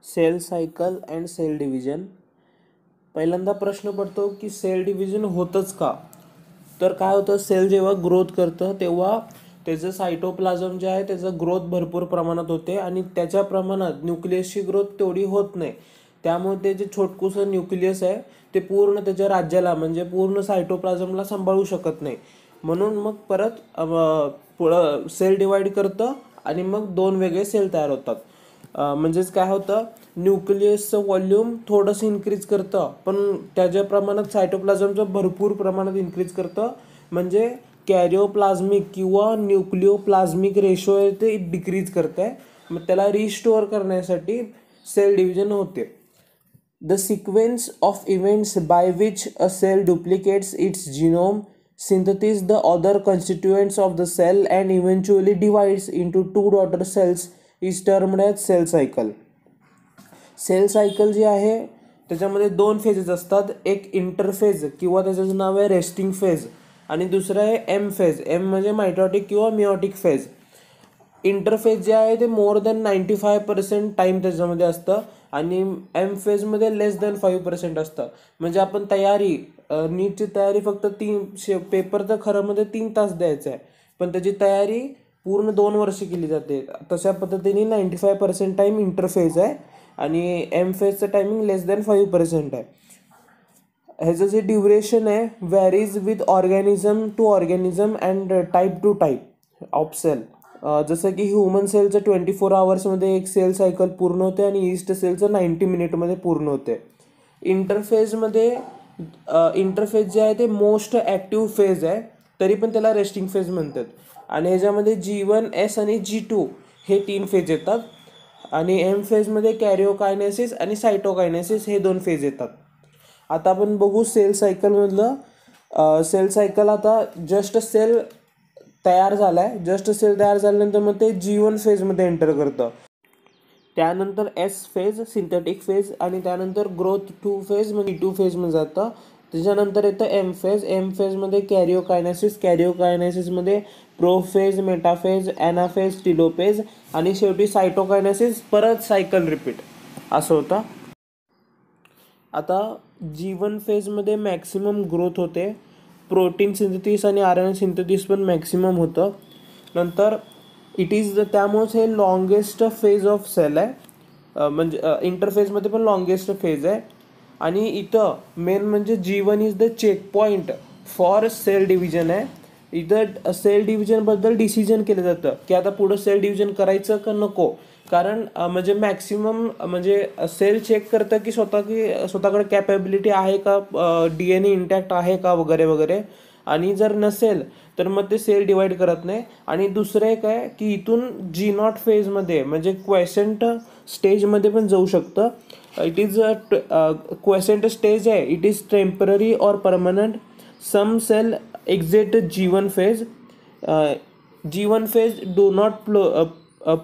Sale cycle and cell division. पहिल्यांदा प्रश्न पडतो की सेल डिव्हिजन होतंच का? तर काय होतं, सेल जेव्हा ग्रोथ करतं तेव्हा त्याचं सायटोप्लाझम जे आहे त्याचं ग्रोथ भरपूर प्रमाणात होते आणि त्याच्या प्रमाणात न्यूक्लियसची ग्रोथ तेवढी होत नाही. त्यामुळे ते जे छोटकुसं न्यूक्लियस आहे ते पूर्ण त्याच्या राज्याला म्हणजे पूर्ण सायटोप्लाझमला सांभाळू शकत नाही. म्हणून मग परत पुढं सेल डिवाइड करतं आणि मग दोन वेगळे सेल तयार होतात. म्हणजेच काय होतं, न्यूक्लियसचं व्हॉल्यूम थोडंसं इन्क्रीज करतं पण त्याच्या प्रमाणात सायटोप्लाझमचं भरपूर प्रमाणात इन्क्रीज करतं. म्हणजे कॅरिओप्लाझमिक किंवा न्यूक्लिओप्लाझमिक रेशो आहे ते डिक्रीज करतं आहे. मग त्याला रिस्टोअर करण्यासाठी सेल डिव्हिजन होते. The sequence of events by which a cell duplicates its genome, synthesis the other constituents of the cell and eventually divides into two daughter cells is termed as cell cycle. Cell cycle जी आहे त्याच्यामध्ये दोन phases असतात. एक interphase किंवा त्याचं नाव आहे resting phase आणि दुसरं आहे एम फेज. एम म्हणजे मायटॉटिक किंवा मिओटिक फेज. इंटरफेज जे आहे ते मोर दॅन 95% टाईम त्याच्यामध्ये असतं आणि एम फेजमध्ये लेस दॅन 5% असतं. म्हणजे आपण तयारी नीटची तयारी फक्त पेपर तर खरं मध्ये 3 तास द्यायचं आहे पण त्याची तयारी पूर्ण 2 वर्ष केली जाते. तशा पद्धतीने 95% टाईम इंटरफेज आहे आणि एम फेजचं टायमिंग लेस दॅन 5% आहे. ह्याचं जे ड्युरेशन आहे varies with organism to organism and type to type of cell. जसं की ह्युमन सेलचं 24 आवर्समध्ये एक सेल सायकल पूर्ण होते आणि ईस्ट सेलचं 90 मिनिटमध्ये पूर्ण होते. इंटरफेज जे आहे ते मोस्ट ॲक्टिव्ह फेज आहे तरी पण त्याला रेस्टिंग फेज म्हणतात. आणि ह्याच्यामध्ये G1, S आणि G2 हे 3 फेज येतात आणि एम फेजमध्ये कॅरिओकायनेसिस आणि सायटोकायनेसिस हे 2 फेज येतात. आता आपण बघू सेल सायकलमधलं. सेल सायकल आता जस्ट सेल तयार झाल्यानंतर मग ते G1 फेजमध्ये एंटर करतं. त्यानंतर S फेज, सिंथेटिक फेज आणि त्यानंतर ग्रोथ 2 फेज म्हणजे G2 फेजमध्ये जातं. त्याच्यानंतर येतं एम फेज. एम फेजमध्ये कॅरिओकायनेसिसमध्ये प्रोफेज, मेटाफेज, ॲनाफेज, टिलोफेज आणि शेवटी सायटोकायनेसिस. परत सायकल रिपीट असं होतं. आता G1 फेजमध्ये मॅक्सिमम ग्रोथ होते. प्रोटीन सिंथेसिस आणि RNA सिंथेसिस पण मॅक्सिमम होतं. नंतर त्यामुळेच हे लॉंगेस्ट फेज ऑफ सेल आहे. म्हणजे इंटरफेजमध्ये पण लॉंगेस्ट फेज आहे. आणि इथं मेन म्हणजे G1 is the check point for cell division आहे. इथं सेल डिव्हिजनबद्दल डिसिजन केलं जातं की आता पुढं सेल डिव्हिजन करायचं का नको. कारण म्हणजे मॅक्सिमम म्हणजे सेल चेक करतं की स्वतःकडे कॅपेबिलिटी आहे का, DNA इंटॅक्ट आहे का वगैरे वगैरे. आणि जर नसेल तर मग ते सेल डिवाइड करत नाही. आणि दुसरं एक आहे की इथून G0 फेजमध्ये म्हणजे क्वेसेंट स्टेजमध्ये पण जाऊ शकतं. इट इज क्वेसेंट स्टेज आहे. इट इज टेम्पररी और permanent. Some cell exit G1 phase. G1 phase do not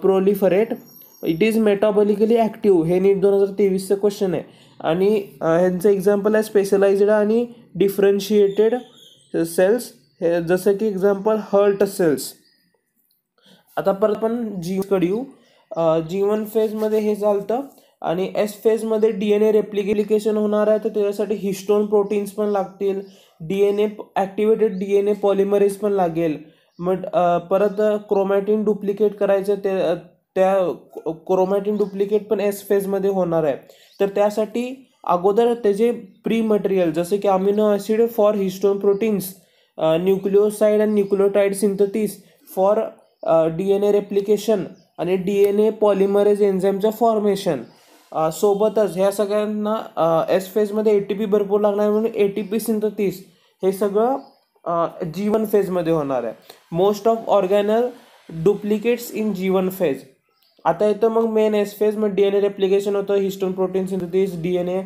proliferate. It is metabolically active. हे नीट 2023चं क्वेश्चन आहे. आणि ह्यांचं एक्झाम्पल आहे स्पेशलाइज्ड आणि डिफरन्शिएटेड सेल्स. हे जसं की एक्झाम्पल हर्ट सेल्स. आता परत आपण G1कडे येऊ. G1 फेजमध्ये हे चालतं आणि S फेजमध्ये DNA रेप्लिकेशन होणार आहे तर त्याच्यासाठी हिस्टोन प्रोटीन्स पण लागतील. ॲक्टिवेटेड DNA पॉलिमरेज पण लागेल. मग परत क्रोमॅटिन डुप्लिकेट करायचं त्या क्रोमॅटिन डुप्लिकेट पण S फेजमध्ये होणार आहे. तर त्यासाठी अगोदर त्याचे प्री मटेरियल जसे की amino acid for histone proteins, nucleoside and nucleotide synthesis for DNA replication आणि DNA पॉलिमरेज एन्झाईमचं फॉर्मेशन. सोबतच ह्या सगळ्यांना S फेजमध्ये ATP भरपूर लागणार म्हणून ATP सिंथेसिस हे सगळं G1 फेजमध्ये होणार आहे. Most of organelle duplicates in G1 phase. आता येतं मग मेन S फेज. मग DNA रेप्लिकेशन होतं, histone protein synthesis, DNA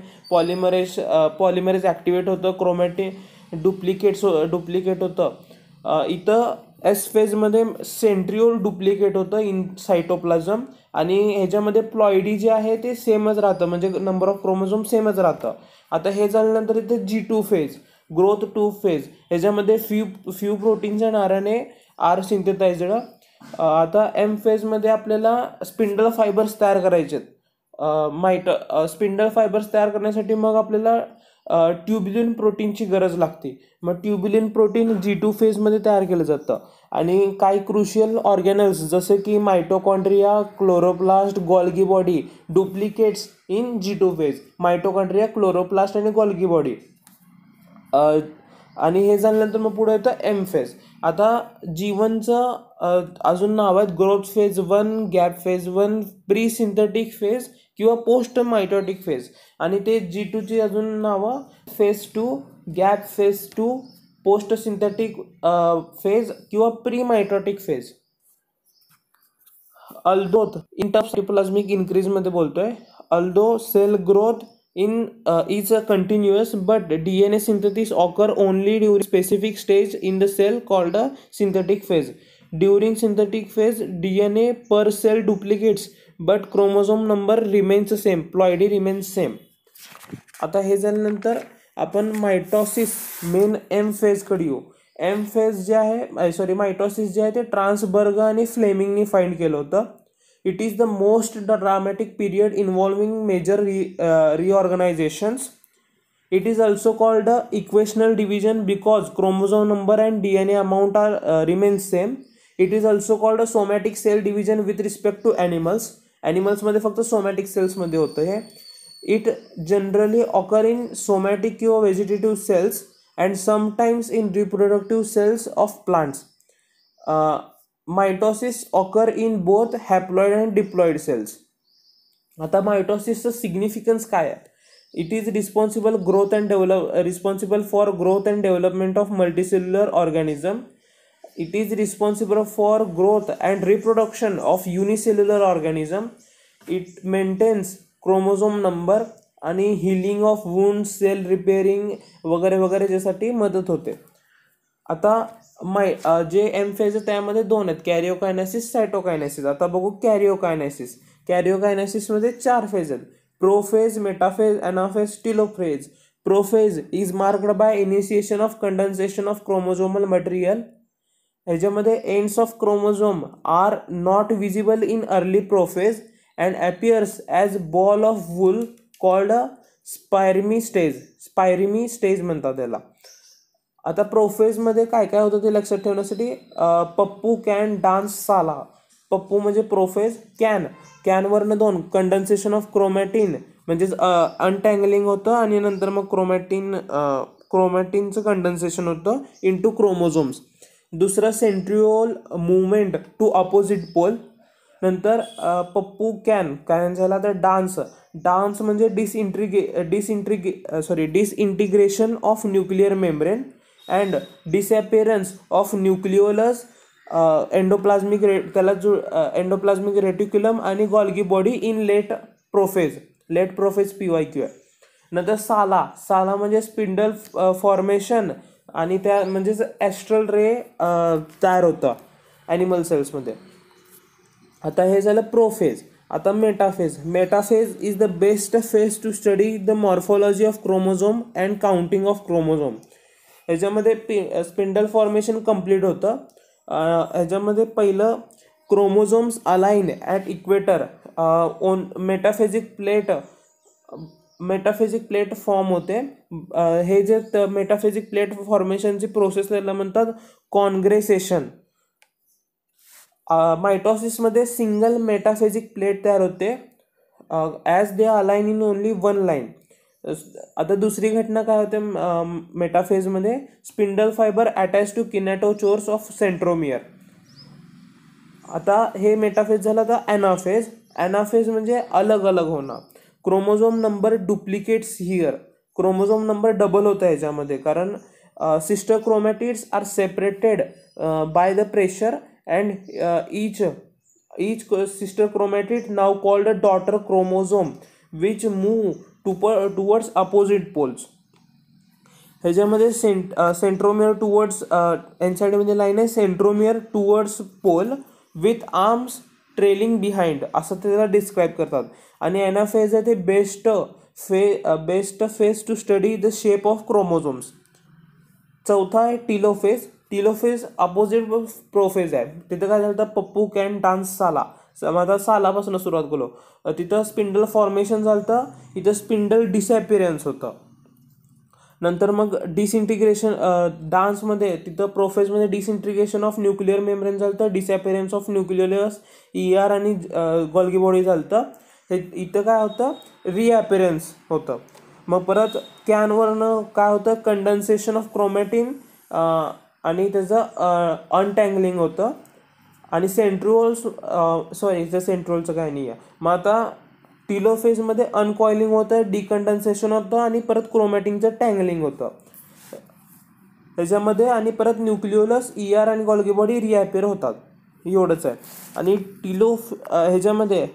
polymerase activate होतं, क्रोमॅटिन डुप्लिकेट होतं. इथं S फेजमध्ये सेंट्रिओल डुप्लिकेट होतं इन सायटोप्लाझम आणि ह्याच्यामध्ये प्लॉइडी जे आहे ते सेमच राहतं म्हणजे नंबर ऑफ क्रोमोझोम सेमच राहतं. आता हे झाल्यानंतर इथे G2 फेज, ग्रोथ 2 फेज. ह्याच्यामध्ये few proteins and RNA are synthesized. आता एम फेजमध्ये आपल्याला स्पिंडल फायबर्स तयार करायचे आहेत. स्पिंडल फायबर्स तयार करण्यासाठी मग आपल्याला ट्युब्युलिन प्रोटीनची गरज लागते. मग ट्युब्युलिन प्रोटीन G2 फेजमध्ये तयार केलं जातं. आणि काही क्रुशियल ऑर्गॅनल्स जसे की mitochondria, chloroplast, Golgi body duplicates in G2 phase. Mitochondria, chloroplast आणि गोल्गी बॉडी. आणि हे झाल्यानंतर मग पुढे येतं एम फेज. आता जीवनचं अजून नाव आहेत growth phase 1, gap phase 1, pre synthetic phase किंवा पोस्ट मायटोटिक फेज. आणि ते G2ची अजून नावं phase 2, gap phase 2, post synthetic phase किंवा pre mitotic phase. Although in terms cytoplasmic इन्क्रीजमध्ये बोलतोय. Although cell growth is a continuous, but DNA synthesis occur only during specific stage in the cell called a synthetic phase. During synthetic phase, DNA per cell duplicates, but chromosome number remains the same. Ploidy remains same. आता हे झाल्यानंतर आपण mitosis main M phase कडे येऊ. M phase जे आहे mitosis जे आहे ते ट्रान्सबर्ग आणि फ्लेमिंगनी फाइंड केलं होतं. It is the most dramatic period involving major reorganizations. It is also called equational division because chromosome number and DNA amount remain same. It is also called a somatic cell division with respect to animals. Animals मध्ये फक्त somatic cells मध्ये होतं हे. It generally occur in somatic किंवा vegetative cells and sometimes in reproductive cells of plants. Mitosis occur in both haploid and diploid cells. आता मायटोसिसचं significance काय आहे? It is responsible for growth and development of multicellular organism. It is responsible for growth and reproduction of unicellular organism. It maintains chromosome number आणि healing of wound, cell repairing वगैरे वगैरे ज्यासाठी मदत होते. आता जे एम फेज आहे त्यामध्ये दोन आहेत, कॅरिओकायनेसिस, सायटोकायनेसिस. आता बघू कॅरिओकायनेसिस. कॅरिओकायनेसिसमध्ये 4 फेज आहेत: prophase, metaphase, anaphase, telophase. Prophase is marked by initiation of condensation of chromosomal material. ह्याच्यामध्ये ends of chromosome are not visible in early prophase and appears as ball of wool called spireme stage. Spireme stage म्हणतात त्याला. आता प्रोफेजमध्ये काय काय होतं ते लक्षात ठेवण्यासाठी पप्पू, कॅन, डान्स, साला. पप्पू म्हणजे प्रोफेज. कॅनवरनं 2 कंडेन्सेशन ऑफ क्रोमॅटिन म्हणजेच अनटँगलिंग होतं आणि नंतर मग क्रोमॅटिनचं कंडेन्सेशन होतं इंटू क्रोमोझोम्स. दुसरं centriole movement to opposite pole. नंतर पप्पू कॅन झाला तर डान्स म्हणजे disintegration of nuclear membrane and disappearance of nucleolus, endoplasmic reticulum आणि Golgi body in late prophase PYQ. नंतर साला म्हणजे स्पिंडल फॉर्मेशन आणि त्या म्हणजेच ॲस्ट्रल रे तयार होतं ॲनिमल सेल्समध्ये. आता हे झालं प्रोफेज. आता metaphase is the best phase to study the morphology of chromosome and counting of chromosome. ह्याच्यामध्ये स्पिंडल फॉर्मेशन कंप्लीट होतं. ह्याच्यामध्ये पहिलं chromosomes align at equator. Metaphasic plate form होते. हे जे मेटाफेजिक प्लेट फॉर्मेशनची प्रोसेस त्याला म्हणतात कॉन्ग्रेसेशन. मायटोसिसमध्ये सिंगल मेटाफेजिक प्लेट तयार होते as they align in only 1 line. आता दुसरी घटना काय होते मेटाफेजमध्ये? Spindle fibre attach to kinetochores of centromere. आता हे मेटाफेज झाला. तर ॲनाफेज म्हणजे अलग होणं. Chromosome number duplicates here. Chromosome number double होतं ह्याच्यामध्ये कारण sister chromatids are separated by the pressure and each sister chromatid now called a daughter chromosome which move towards opposite poles. ह्याच्यामध्ये सेंट्रोमियर टुवर्ड्स एनसाइडमध्ये line आहे centromere towards pole with arms trailing behind असं त्याला describe करतात. आणि anaphase आहे ते best phase to study the shape of chromosomes. चौथा आहे टिलोफेज. अपोजिट प्रोफेज आहे. तिथं काय झालं? पप्पू, कॅन, डान्स, साला. आता सालापासून सुरुवात केलो, तिथं स्पिंडल फॉर्मेशन झालं, इथं स्पिंडल डिसॅपिअरन्स होतं. नंतर मग डिसइंटिग्रेशन डान्समध्ये तिथं प्रोफेजमध्ये डिसइंटिग्रेशन ऑफ न्यूक्लिअर मेम्ब्रेन झालं, डिसॅपिअरन्स ऑफ न्यूक्लियस ER आणि गॉल्गी बॉडी झालं. हे इथं काय होतं, रिअपिअरन्स होतं. मग परत कॅनवरनं काय होतं, कंडेन्सेशन ऑफ क्रोमॅटिन आणि त्याचं अनटँगलिंग होतं. आणि सेंट्रोलचं काय नाही आहे. मग आता टिलोफेजमध्ये अनकॉइलिंग होतं, डिकंडेन्सेशन होतं आणि परत क्रोमॅटिनचं टँगलिंग होतं त्याच्यामध्ये. आणि परत न्यूक्लियोलस ER आणि गॉल्गी बॉडी रिअपिअर होतात. एवढंच आहे. आणि ह्याच्यामध्ये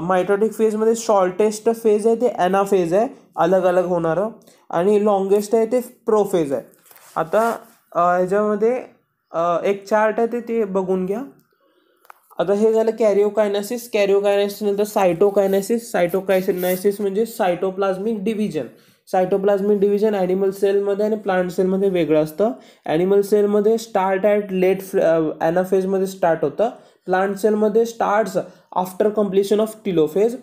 मायटोटिक फेजमध्ये शॉर्टेस्ट फेज आहे ते ॲनाफेज आहे, अलग अलग होणारं. आणि लॉंगेस्ट आहे ते प्रोफेज आहे. आता ह्याच्यामध्ये एक चार्ट आहे ते बघून घ्या. आता हे झालं कॅरिओकायनेसिस. कॅरिओकायनेसिस नंतर सायटोकायनेसिस. सायटोकायनेसिस म्हणजे सायटोप्लाझ्मिक डिव्हिजन. सायटोप्लाझ्मिक डिव्हिजन ॲनिमल सेलमध्ये आणि प्लांट सेलमध्ये वेगळं असतं. ॲनिमल सेलमध्ये स्टार्ट ॲट लेट ॲनाफेजमध्ये स्टार्ट होतं. प्लांट सेलमध्ये starts after completion of telophase.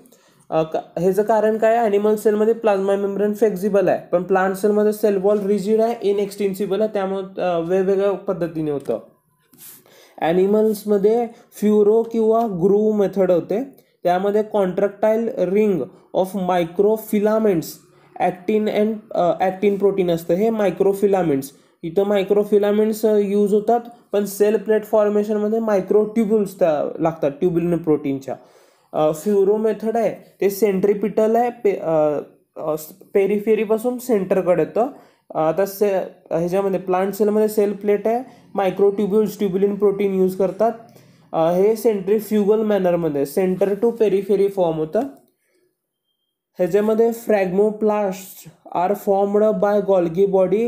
ह्याचं कारण काय, ॲनिमल सेलमध्ये प्लाझ्मा मेम्ब्रेन फ्लेक्झिबल आहे, पण प्लांट सेलमध्ये सेल वॉल रिजिड आहे, इनएक्सटेन्सिबल आहे, त्यामुळे वेगवेगळ्या पद्धतीने होतं. ॲनिमल्समध्ये फ्युरो किंवा ग्रूव मेथड होते. त्यामध्ये कॉन्ट्रॅक्टाईल रिंग ऑफ मायक्रोफिलामेंट्स ॲक्टिन प्रोटीन असतं. हे मायक्रोफिलामेंट्स, इथं मायक्रोफिलामेंट्स यूज होतात, पण सेल प्लेट फॉर्मेशनमध्ये मायक्रोट्युब्युल्स लागतात ट्युब्युलिन प्रोटीनच्या. फ्युरो मेथड आहे ते सेंट्रिपिटल आहे, पेरिफेरीपासून सेंटरकडे येतं. आता ह्याच्यामध्ये प्लांट सेलमध्ये सेल प्लेट आहे, मायक्रोट्युब्युल्स ट्युब्युलिन प्रोटीन यूज करतात. हे सेंट्रीफ्युगल मॅनरमध्ये सेंटर टू पेरिफेरी फॉर्म होतं. ह्याच्यामध्ये phragmoplast are formed by Golgi body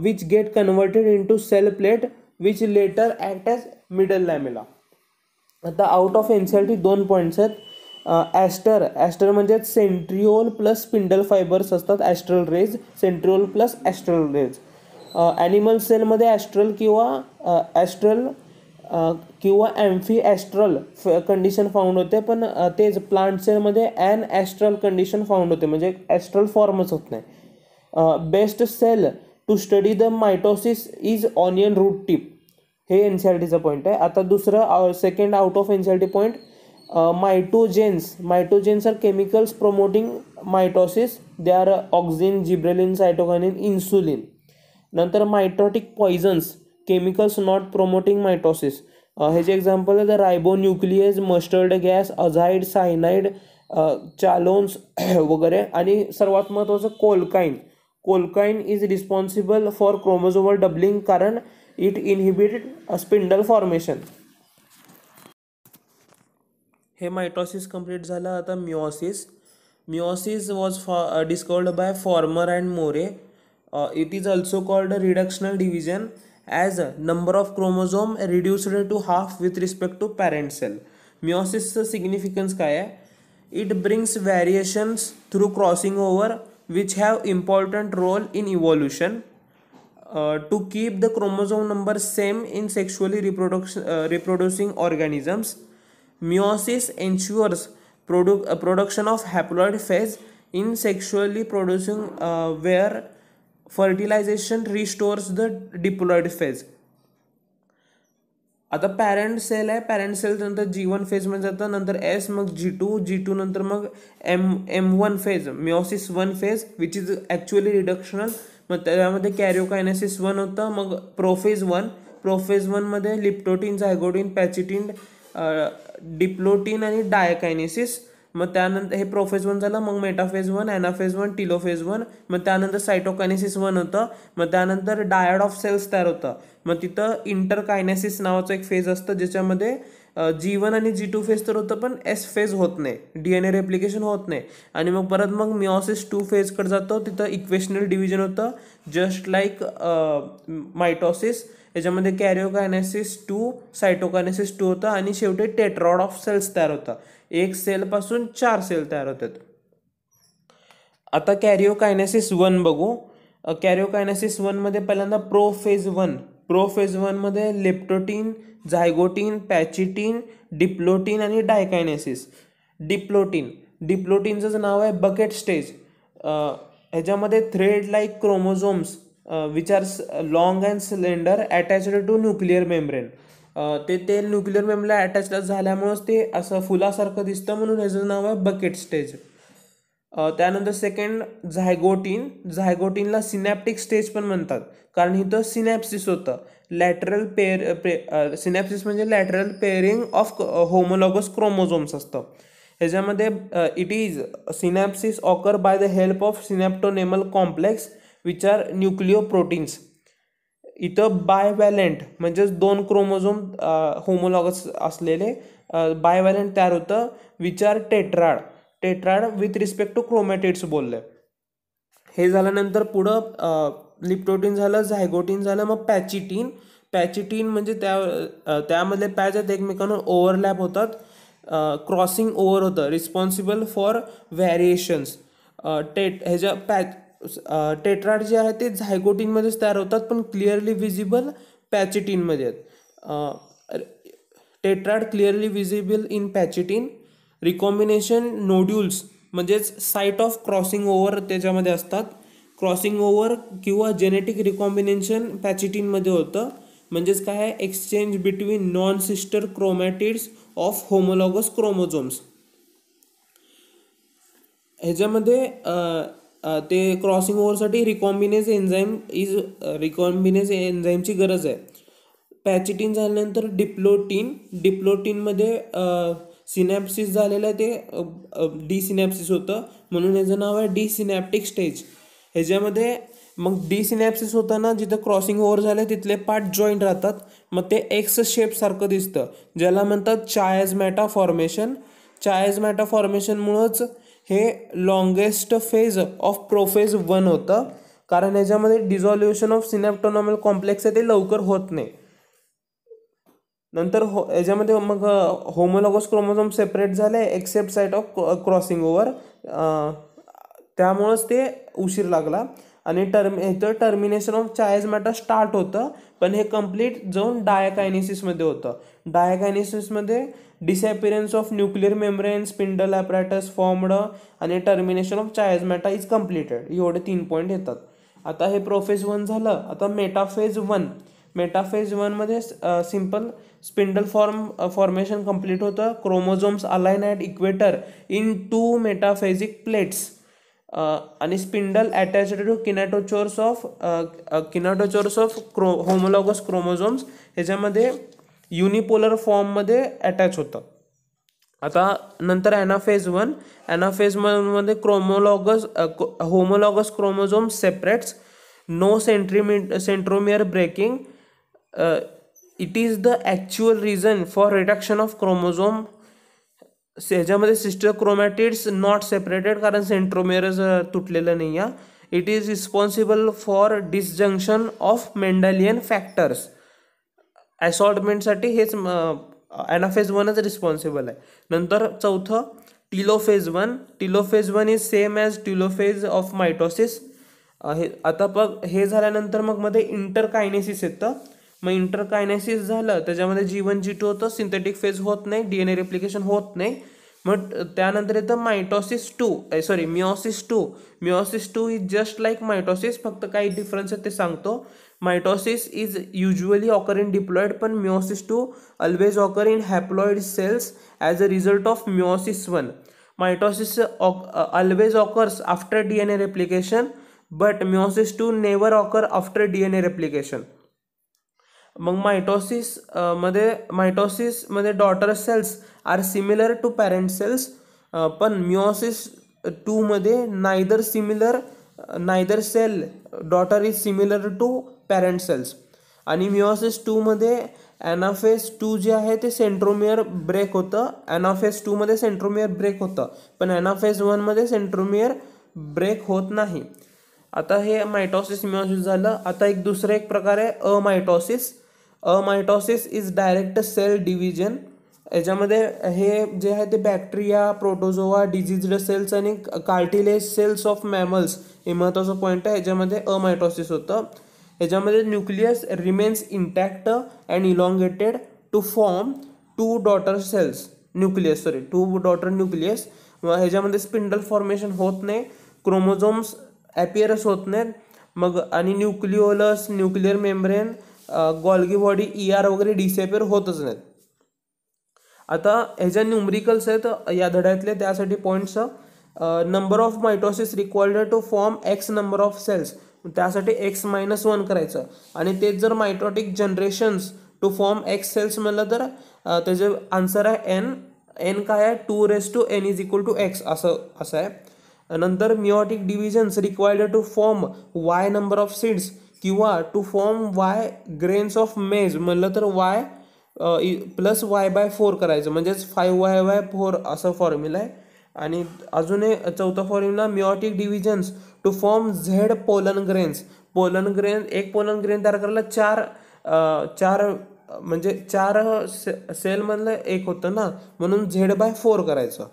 which get converted into cell plate which later act as middle lamella. आता आउट ऑफ NCERT 2 पॉईंट्स आहेत. Aster म्हणजे centriole plus spindle fibres असतात, astral rays, centriole plus astral rays. Animal सेलमध्ये astral किंवा amphi astral condition found होते, पण तेच plant सेलमध्ये ॲन ॲस्ट्रल कंडिशन फाउंड होते, म्हणजे ॲस्ट्रल फॉर्मच होत नाही. Best cell to study the mitosis is onion root tip. हे NCERTचा पॉईंट आहे. आता दुसरं second out of NCERT point, mitogens are chemicals promoting mitosis. They are auxin, gibberellin, cytokinin, insulin. नंतर mitotic poisons, chemicals not promoting mitosis. ह्याचे example आहे the ribonuclease, mustard gas, azide, cyanide, chalones वगैरे. आणि सर्वात महत्त्वाचं colchicine is responsible for chromosomal doubling, कारण it inhibited spindle formation. हे mitosis complete झालं. आता meiosis was discovered by Farmer and Moore. It is also called reductional division as number of chromosome reduced to half with respect to parent cell. मिओसिसचं significance काय आहे, it brings variations through crossing over which have important role in evolution. To keep the chromosome number same in sexually reproducing organisms. Meiosis ensures production of haploid phase in sexually producing where fertilization restores the diploid phase. आता parent sale आहे, parent sale नंतर G1 फेजमध्ये जातं, नंतर S, मग G2 नंतर मग M1 phase, meiosis 1 phase which is actually reductional. मग त्यामध्ये कॅरिओकायनेसिस 1 होतं. मग प्रोफेज 1 मध्ये लिप्टोटीन, झायगोटीन, पॅचिटीन, डिप्लोटीन आणि डायकायनेसिस. मग त्यानंतर हे प्रोफेज 1 झालं. मग मेटाफेज 1, ॲनाफेज 1, टिलोफेज 1. मग त्यानंतर सायटोकायनेसिस 1 होतं. मग त्यानंतर डायड ऑफ सेल्स तयार होतं. मग तिथं इंटरकायनेसिस नावाचं एक फेज असतं, ज्याच्यामध्ये G1 आणि G2 फेज तर होतं, पण S फेज होत नाही, DNA रेप्लिकेशन होत नाही. आणि मग परत मग मिओसिस 2 फेजकडे जातो, तिथं इक्वेशनल डिव्हिजन होतं जस्ट लाईक मायटोसिस. याच्यामध्ये कॅरिओकायनेसिस 2, सायटोकायनेसिस 2 होतं आणि शेवटी टेट्रॉड ऑफ सेल्स तयार होतं. एक सेलपासून 4 सेल तयार होतात. आता कॅरिओकायनेसिस 1 बघू. कॅरिओकायनेसिस 1 मध्ये पहिल्यांदा प्रोफेज 1 मध्ये लेप्टोटीन, झायगोटीन, पॅचिटीन, डिप्लोटीन आणि डायकायनेसिस. डिप्लोटीनचं नाव आहे बकेट स्टेज. ह्याच्यामध्ये thread like chromosomes which are long and cylinder attached to nuclear membrane. ते न्यूक्लिअर मेम्ब्रेनला अटॅच झाल्यामुळंच ते असं फुलासारखं दिसतं, म्हणून ह्याचं नाव आहे बकेट स्टेज. त्यानंतर सेकंड झायगोटीनला सिनॅप्टिक स्टेज पण म्हणतात, कारण इथं सिनॅप्सिस होतं. सिनॅप्सिस म्हणजे lateral pairing of homologous chromosomes असतं. ह्याच्यामध्ये it is synapsis occur by the help of synaptonemal complex which are nucleoproteins. इथं बायव्हॅलेंट म्हणजेच 2 क्रोमोझोम होमोलॉगस असलेले बायव्हॅलेंट तयार होतं, which are tetrad with respect to chromatids बोलले. हे झाल्यानंतर पुढं लिप्टोटीन झालं, झायगोटीन झालं, मग पॅचिटीन म्हणजे त्यामधले पॅच आहेत एकमेकांवर ओव्हरलॅप होतात, क्रॉसिंग ओव्हर होतं, रिस्पॉन्सिबल फॉर व्हॅरिएशन्स. टेट्राड जे आहे ते झायगोटीनमध्येच तयार होतात, पण क्लिअरली विजिबल पॅचिटीनमध्ये आहेत. Tetrad clearly visible in pachytene. Recombination nodules म्हणजेच साईट ऑफ क्रॉसिंग ओव्हर त्याच्यामध्ये असतात. क्रॉसिंग ओव्हर किंवा जेनेटिक रिकॉम्बिनेशन पॅचिटीनमध्ये होतं, म्हणजेच काय आहे, exchange between non sister chromatids of homologous chromosomes. ह्याच्यामध्ये ते क्रॉसिंग ओव्हरसाठी रिकॉम्बिनेज एन्झाईमची गरज आहे. पॅचिटीन झाल्यानंतर डिप्लोटीनमध्ये सिनॅप्सिस झालेलं आहे, ते डिसिनॅप्सिस होतं, म्हणून ह्याचं नाव आहे डिसिनॅप्टिक स्टेज. ह्याच्यामध्ये मग डिसिनॅप्सिस होताना जिथं क्रॉसिंग ओव्हर झालं तिथले पार्ट जॉईंट राहतात, मग ते एक्स शेपसारखं दिसतं, ज्याला म्हणतात चायझमॅटा फॉर्मेशन. चायझमॅटा फॉर्मेशनमुळंच हे लॉंगेस्ट फेज ऑफ प्रोफेज 1 होतं, कारण ह्याच्यामध्ये डिझॉल्युशन ऑफ सिनॅप्टोनेमल कॉम्प्लेक्स आहे ते लवकर होत नाही. नंतर याच्यामध्ये मग होमोलॉगस क्रोमोझोम सेपरेट झाले except site of crossing over, त्यामुळंच ते उशीर लागला. आणि इथं टर्मिनेशन ऑफ चायझमॅटा स्टार्ट होतं, पण हे कम्प्लीट जाऊन डायकायनेसिसमध्ये होतं. डायकायनेसिसमध्ये disappearance of nuclear membrane, spindle apparatus formed आणि termination of chiasmata is completed. एवढे 3 पॉईंट येतात. आता हे प्रोफेज 1 झालं. आता मेटाफेज 1 मध्ये सिम्पल स्पिंडल फॉर्मेशन कम्प्लीट होतं. Chromosomes align at equator in 2 metaphasic plates आणि spindle attached to kinetochores of homologous chromosomes. ह्याच्यामध्ये युनिपोलर फॉर्ममध्ये अटॅच होतं. आता नंतर anaphase 1 homologous chromosome separates, no centromere breaking. It is the actual reason for reduction of chromosome. ह्याच्यामध्ये sister chromatids not separated, कारण सेंट्रोमियरच तुटलेलं नाही आहे. It is responsible for disjunction of Mendelian factors. असॉर्टमेंटसाठी हेच ॲनाफेज 1च रिस्पॉन्सिबल आहे. नंतर चौथं telophase 1 is same as telophase of mitosis. आता बघ हे झाल्यानंतर मग मध्ये इंटरकायनेसिस येतं. मग इंटरकायनेसिस झालं त्याच्यामध्ये G1 G2 होतं, सिंथेटिक फेज होत नाही, DNA रेप्लिकेशन होत नाही. मग त्यानंतर येतं meiosis 2 is just like mitosis, फक्त काही डिफरन्स आहे ते सांगतो. Mitosis is usually occur in diploid, पण meiosis 2 always occur in haploid cells as a result of meiosis 1. Mitosis always occurs after DNA replication, but meiosis 2 never occur after DNA replication. मग मायटोसिसमध्ये daughter cells are similar to parent cells, पण meiosis 2 मध्ये neither cell daughter is similar to parent cells. आणि meiosis 2 मध्ये anaphase 2 जे आहे ते centromere break होतं. ॲनाफेज 2 मध्ये सेंट्रोमियर ब्रेक होतं, पण ॲनाफेज 1 मध्ये सेंट्रोमियर ब्रेक होत नाही. आता हे मायटोसिस मिओसिस झालं. आता दुसरं एक प्रकार आहे amitosis is direct cell division. याच्यामध्ये हे जे आहे ते बॅक्टेरिया, प्रोटोझोआ, डिजीज्ड सेल्स आणि कार्टिलेज सेल्स ऑफ मॅमल्स हे महत्त्वाचं पॉईंट आहे. ह्याच्यामध्ये अमायटोसिस होतं. ह्याच्यामध्ये nucleus remains intact and elongated to form two daughter nucleus. ह्याच्यामध्ये स्पिंडल फॉर्मेशन होत नाही, क्रोमोझोम्स ॲपियरच होत नाहीत. मग आणि nucleolus, nuclear membrane, Golgi body, ER वगैरे डिसअपियर होतच नाहीत. आता ह्याच्या न्यूमरिकल्स आहेत या धड्यातले, त्यासाठी points. Number of mitosis required to form X number of cells, त्यासाठी X-1 करायचं. आणि तेच जर mitotic generations to form X cells म्हणलं तर त्याचे आन्सर आहे N काय आहे, 2⁻n=X असं आहे. नंतर meiotic divisions required to form Y number of seeds किंवा to form Y grains of maize म्हणलं तर Y + Y/4 करायचं, म्हणजेच 5Y/4 असं फॉर्म्युला आहे. आणि अजून चौथा formula, meiotic divisions to form Z pollen grains. एक पोलन ग्रेन तयार करायला चार म्हणजे 4 सेलमधलं एक होतं ना, म्हणून Z/4 करायचं.